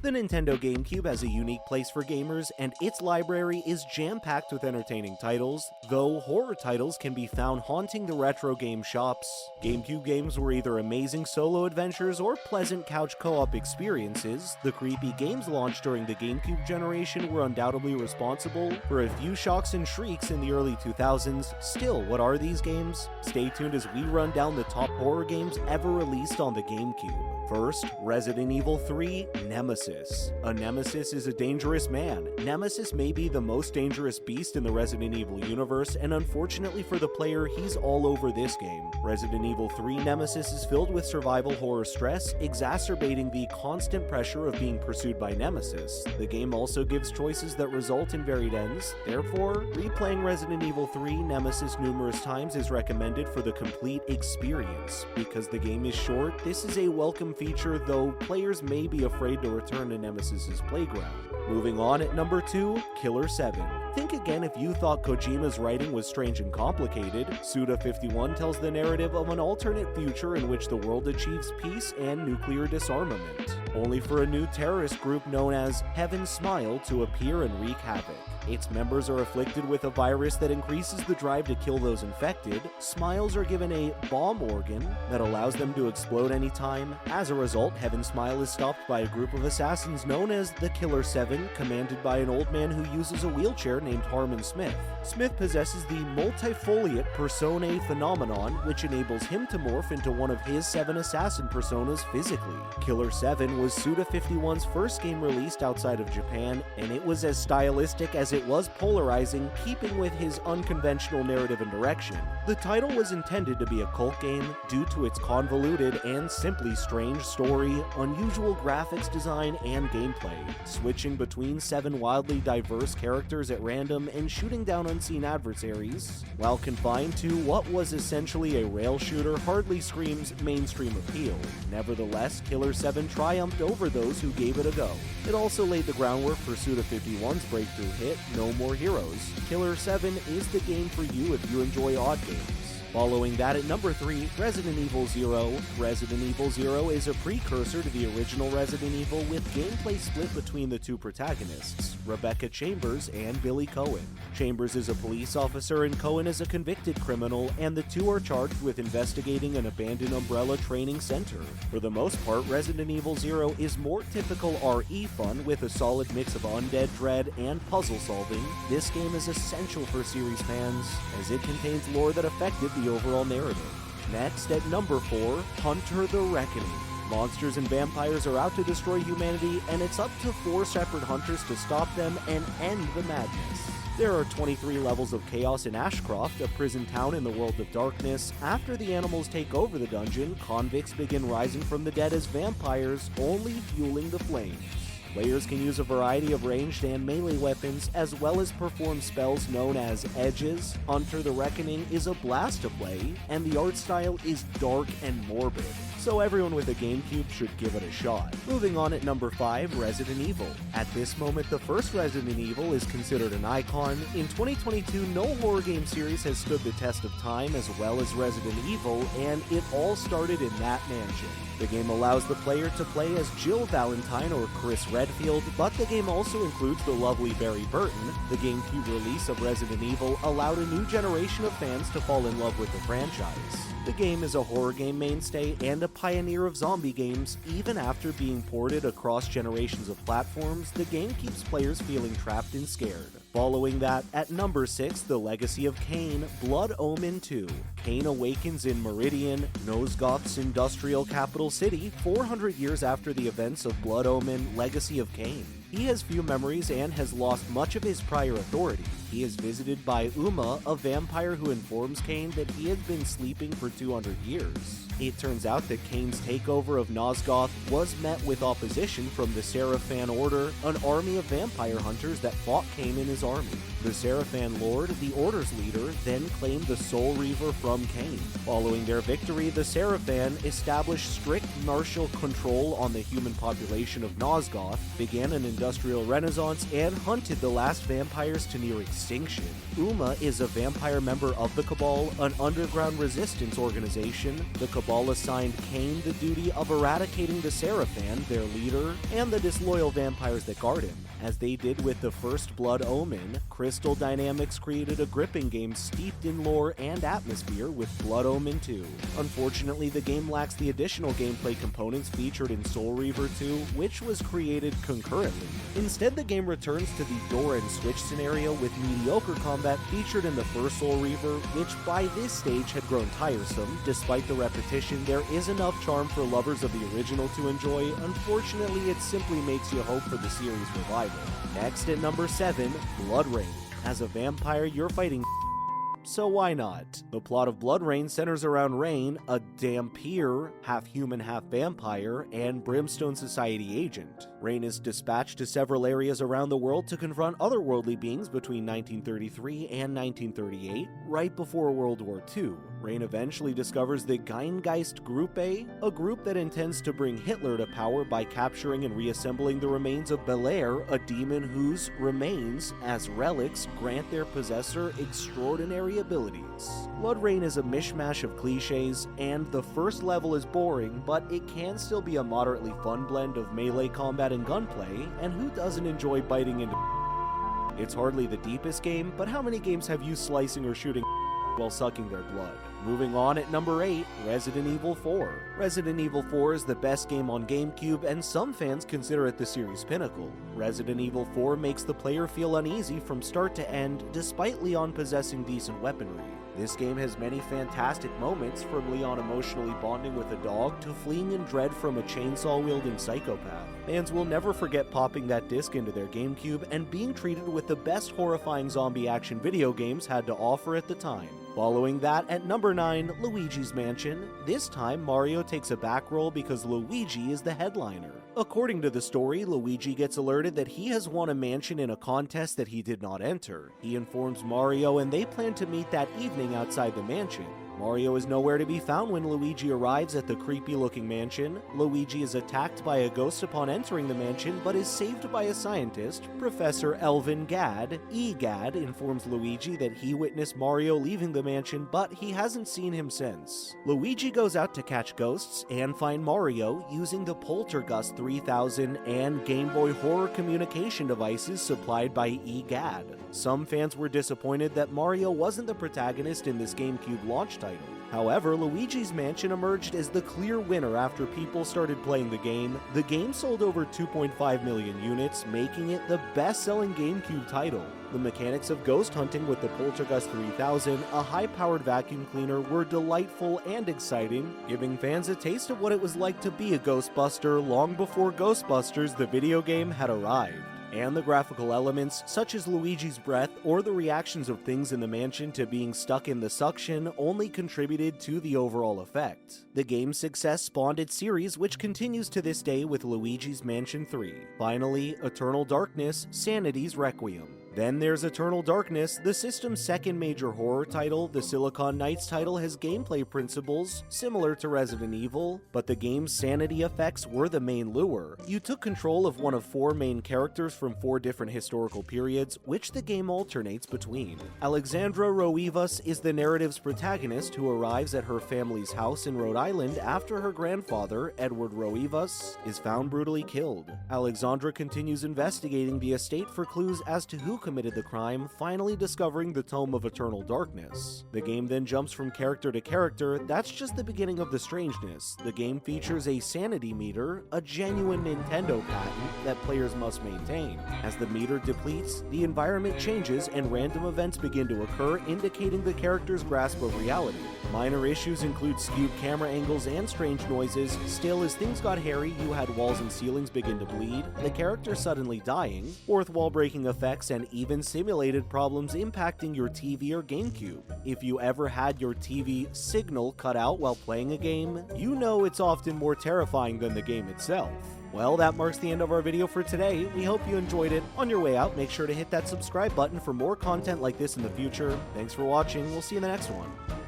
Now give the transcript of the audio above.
The Nintendo GameCube has a unique place for gamers, and its library is jam-packed with entertaining titles, though horror titles can be found haunting the retro game shops. GameCube games were either amazing solo adventures or pleasant couch co-op experiences. The creepy games launched during the GameCube generation were undoubtedly responsible for a few shocks and shrieks in the early 2000s. Still, what are these games? Stay tuned as we run down the top horror games ever released on the GameCube. First, Resident Evil 3 Nemesis. A nemesis is a dangerous man. Nemesis may be the most dangerous beast in the Resident Evil universe, and unfortunately for the player, he's all over this game. Resident Evil 3 Nemesis is filled with survival horror stress, exacerbating the constant pressure of being pursued by Nemesis. The game also gives choices that result in varied ends. Therefore, replaying Resident Evil 3 Nemesis numerous times is recommended for the complete experience. Because the game is short, this is a welcome feature, though players may be afraid to return to Nemesis's playground. Moving on at number 2, Killer 7. Think again if you thought Kojima's writing was strange and complicated. Suda51 tells the narrative of an alternate future in which the world achieves peace and nuclear disarmament, only for a new terrorist group known as Heaven Smile to appear and wreak havoc. Its members are afflicted with a virus that increases the drive to kill those infected. Smiles are given a bomb organ that allows them to explode anytime. As a result, Heaven Smile is stopped by a group of assassins known as the Killer 7, commanded by an old man who uses a wheelchair named Harmon Smith. Smith possesses the multifoliate personae phenomenon, which enables him to morph into one of his 7 assassin personas physically. Killer 7 was Suda51's first game released outside of Japan, and it was as stylistic as it was polarizing, keeping with his unconventional narrative and direction. The title was intended to be a cult game due to its convoluted and simply strange story, unusual graphics design, and gameplay, switching between 7 wildly diverse characters at random and shooting down unseen adversaries. While confined to what was essentially a rail shooter, hardly screams mainstream appeal. Nevertheless, Killer 7 triumphed over those who gave it a go. It also laid the groundwork for Suda51's breakthrough hit, No More Heroes. Killer 7 is the game for you if you enjoy odd games. Following that at number 3, Resident Evil 0. Resident Evil 0 is a precursor to the original Resident Evil with gameplay split between the two protagonists, Rebecca Chambers and Billy Cohen. Chambers is a police officer and Cohen is a convicted criminal, and the two are charged with investigating an abandoned Umbrella training center. For the most part, Resident Evil 0 is more typical RE fun with a solid mix of undead dread and puzzle solving. This game is essential for series fans, as it contains lore that affected the overall narrative. Next, at number 4, Hunter the Reckoning. Monsters and vampires are out to destroy humanity, and it's up to 4 separate hunters to stop them and end the madness. There are 23 levels of chaos in Ashcroft, a prison town in the world of darkness. After the animals take over the dungeon, convicts begin rising from the dead as vampires, only fueling the flames. Players can use a variety of ranged and melee weapons, as well as perform spells known as edges. Hunter the Reckoning is a blast to play, and the art style is dark and morbid, so everyone with a GameCube should give it a shot. Moving on at number 5, Resident Evil. At this moment, the first Resident Evil is considered an icon. In 2022, no horror game series has stood the test of time as well as Resident Evil, and it all started in that mansion. The game allows the player to play as Jill Valentine or Chris Redfield, but the game also includes the lovely Barry Burton. The GameCube release of Resident Evil allowed a new generation of fans to fall in love with the franchise. The game is a horror game mainstay and a pioneer of zombie games. Even after being ported across generations of platforms, the game keeps players feeling trapped and scared. Following that, at number 6, The Legacy of Kain, Blood Omen 2. Kain awakens in Meridian, Nosgoth's industrial capital city, 400 years after the events of Blood Omen, Legacy of Kain. He has few memories and has lost much of his prior authority. He is visited by Uma, a vampire who informs Kain that he has been sleeping for 200 years. It turns out that Kain's takeover of Nosgoth was met with opposition from the Seraphan Order, an army of vampire hunters that fought Kain and his army. The Seraphan Lord, the Order's leader, then claimed the Soul Reaver from Kain. Following their victory, the Seraphan established strict martial control on the human population of Nosgoth, began an industrial renaissance, and hunted the last vampires to near extinction. Uma is a vampire member of the Cabal, an underground resistance organization. The Cabal assigned Cain the duty of eradicating the Seraphan, their leader, and the disloyal vampires that guard him. As they did with the first Blood Omen, Crystal Dynamics created a gripping game steeped in lore and atmosphere with Blood Omen 2. Unfortunately, the game lacks the additional gameplay components featured in Soul Reaver 2, which was created concurrently. Instead, the game returns to the door and switch scenario with mediocre combat featured in the first Soul Reaver, which by this stage had grown tiresome. Despite the repetition, there is enough charm for lovers of the original to enjoy. Unfortunately, it simply makes you hope for the series revival. Next at number 7, Blood Rain. As a vampire, you're fighting so why not? The plot of Blood Rain centers around Rain, a Dhampir, half-human, half-vampire, and Brimstone Society agent. Rain is dispatched to several areas around the world to confront otherworldly beings between 1933 and 1938, right before World War II. Rain eventually discovers the Geingeist Gruppe, a group that intends to bring Hitler to power by capturing and reassembling the remains of Belair, a demon whose remains, as relics, grant their possessor extraordinary abilities. Blood Rain is a mishmash of cliches, and the first level is boring, but it can still be a moderately fun blend of melee combat and gunplay, and who doesn't enjoy biting into It's hardly the deepest game, but how many games have you slicing or shooting while sucking their blood? Moving on at number 8, Resident Evil 4. Resident Evil 4 is the best game on GameCube, and some fans consider it the series' pinnacle. Resident Evil 4 makes the player feel uneasy from start to end, despite Leon possessing decent weaponry. This game has many fantastic moments, from Leon emotionally bonding with a dog to fleeing in dread from a chainsaw-wielding psychopath. Fans will never forget popping that disc into their GameCube and being treated with the best horrifying zombie action video games had to offer at the time. Following that, at number 9, Luigi's Mansion. This time, Mario takes a back role because Luigi is the headliner. According to the story, Luigi gets alerted that he has won a mansion in a contest that he did not enter. He informs Mario, and they plan to meet that evening outside the mansion. Mario is nowhere to be found when Luigi arrives at the creepy-looking mansion. Luigi is attacked by a ghost upon entering the mansion, but is saved by a scientist, Professor Elvin Gadd. Gadd informs Luigi that he witnessed Mario leaving the mansion, but he hasn't seen him since. Luigi goes out to catch ghosts and find Mario using the Poltergust 3000 and Game Boy horror communication devices supplied by Gadd. Some fans were disappointed that Mario wasn't the protagonist in this GameCube launch title. However, Luigi's Mansion emerged as the clear winner after people started playing the game. The game sold over 2.5 million units, making it the best-selling GameCube title. The mechanics of ghost hunting with the Poltergust 3000, a high-powered vacuum cleaner, were delightful and exciting, giving fans a taste of what it was like to be a Ghostbuster long before Ghostbusters, the video game, had arrived. And the graphical elements, such as Luigi's breath or the reactions of things in the mansion to being stuck in the suction, only contributed to the overall effect. The game's success spawned its series, which continues to this day with Luigi's Mansion 3. Finally, Eternal Darkness, Sanity's Requiem. Then there's Eternal Darkness, the system's second major horror title. The Silicon Knights title has gameplay principles similar to Resident Evil, but the game's sanity effects were the main lure. You took control of one of 4 main characters from 4 different historical periods, which the game alternates between. Alexandra Roivas is the narrative's protagonist who arrives at her family's house in Rhode Island after her grandfather, Edward Roivas, is found brutally killed. Alexandra continues investigating the estate for clues as to who committed the crime, finally discovering the Tome of Eternal Darkness. The game then jumps from character to character. That's just the beginning of the strangeness. The game features a sanity meter, a genuine Nintendo patent that players must maintain. As the meter depletes, the environment changes and random events begin to occur, indicating the character's grasp of reality. Minor issues include skewed camera angles and strange noises. Still, as things got hairy, you had walls and ceilings begin to bleed, the character suddenly dying, fourth wall breaking effects, and even simulated problems impacting your TV or GameCube. If you ever had your TV signal cut out while playing a game, you know it's often more terrifying than the game itself. Well, that marks the end of our video for today. We hope you enjoyed it. On your way out, make sure to hit that subscribe button for more content like this in the future. Thanks for watching. We'll see you in the next one.